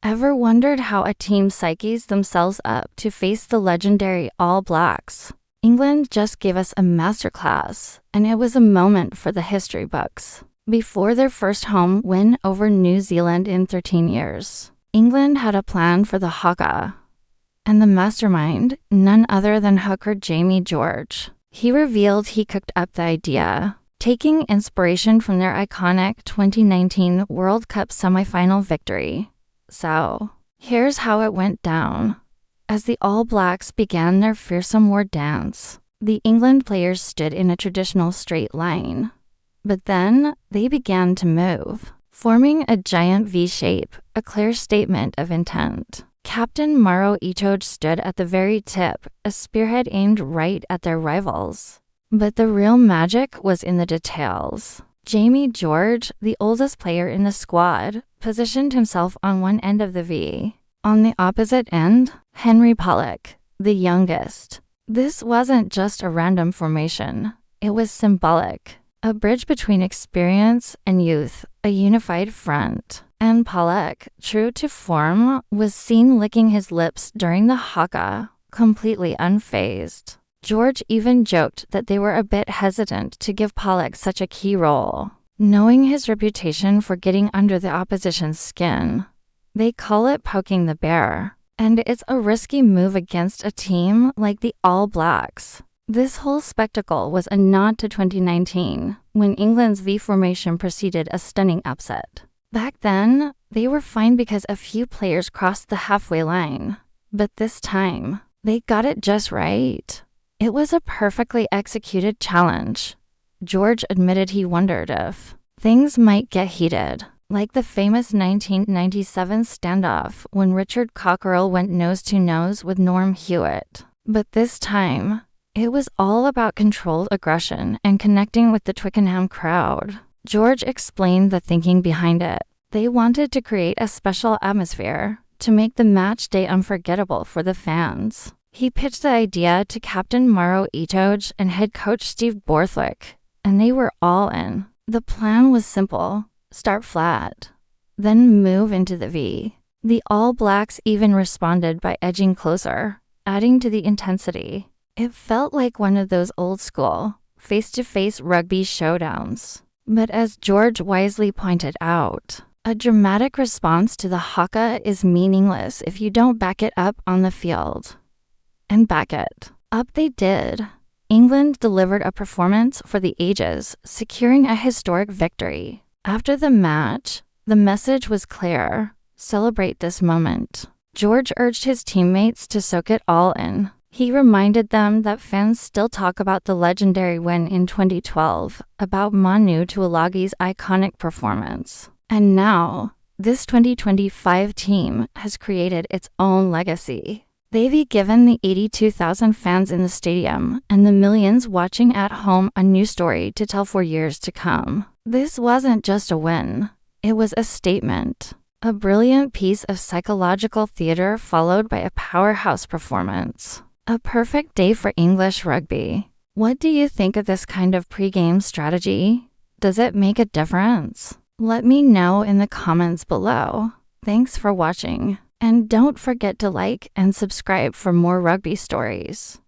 Ever wondered how a team psyches themselves up to face the legendary All Blacks? England just gave us a masterclass, and it was a moment for the history books. Before their first home win over New Zealand in 13 years, England had a plan for the Haka. And the mastermind, none other than hooker Jamie George. He revealed he cooked up the idea, taking inspiration from their iconic 2019 World Cup semifinal victory. So, here's how it went down. As the All Blacks began their fearsome war dance, the England players stood in a traditional straight line. But then, they began to move, forming a giant V shape, a clear statement of intent. Captain Maro Itoje stood at the very tip, a spearhead aimed right at their rivals. But the real magic was in the details. Jamie George, the oldest player in the squad, positioned himself on one end of the V. On the opposite end, Henry Pollock, the youngest. This wasn't just a random formation. It was symbolic. A bridge between experience and youth, a unified front. And Pollock, true to form, was seen licking his lips during the haka, completely unfazed. George even joked that they were a bit hesitant to give Pollock such a key role, knowing his reputation for getting under the opposition's skin. They call it poking the bear, and it's a risky move against a team like the All Blacks. This whole spectacle was a nod to 2019, when England's V formation preceded a stunning upset. Back then, they were fine because a few players crossed the halfway line. But this time, they got it just right. It was a perfectly executed challenge. George admitted he wondered if things might get heated, like the famous 1997 standoff when Richard Cockerell went nose-to-nose with Norm Hewitt. But this time, it was all about controlled aggression and connecting with the Twickenham crowd. George explained the thinking behind it. They wanted to create a special atmosphere to make the match day unforgettable for the fans. He pitched the idea to Captain Maro Itoje and head coach Steve Borthwick, and they were all in. The plan was simple. Start flat, then move into the V. The All Blacks even responded by edging closer, adding to the intensity. It felt like one of those old-school, face-to-face rugby showdowns. But as George wisely pointed out, a dramatic response to the haka is meaningless if you don't back it up on the field. And back it up they did. England delivered a performance for the ages, securing a historic victory. After the match, the message was clear. Celebrate this moment. George urged his teammates to soak it all in. He reminded them that fans still talk about the legendary win in 2012, about Manu Tuilagi's iconic performance. And now, this 2025 team has created its own legacy. They've given the 82,000 fans in the stadium and the millions watching at home a new story to tell for years to come. This wasn't just a win. It was a statement. A brilliant piece of psychological theater followed by a powerhouse performance. A perfect day for English rugby. What do you think of this kind of pre-game strategy? Does it make a difference? Let me know in the comments below. Thanks for watching. And don't forget to like and subscribe for more rugby stories.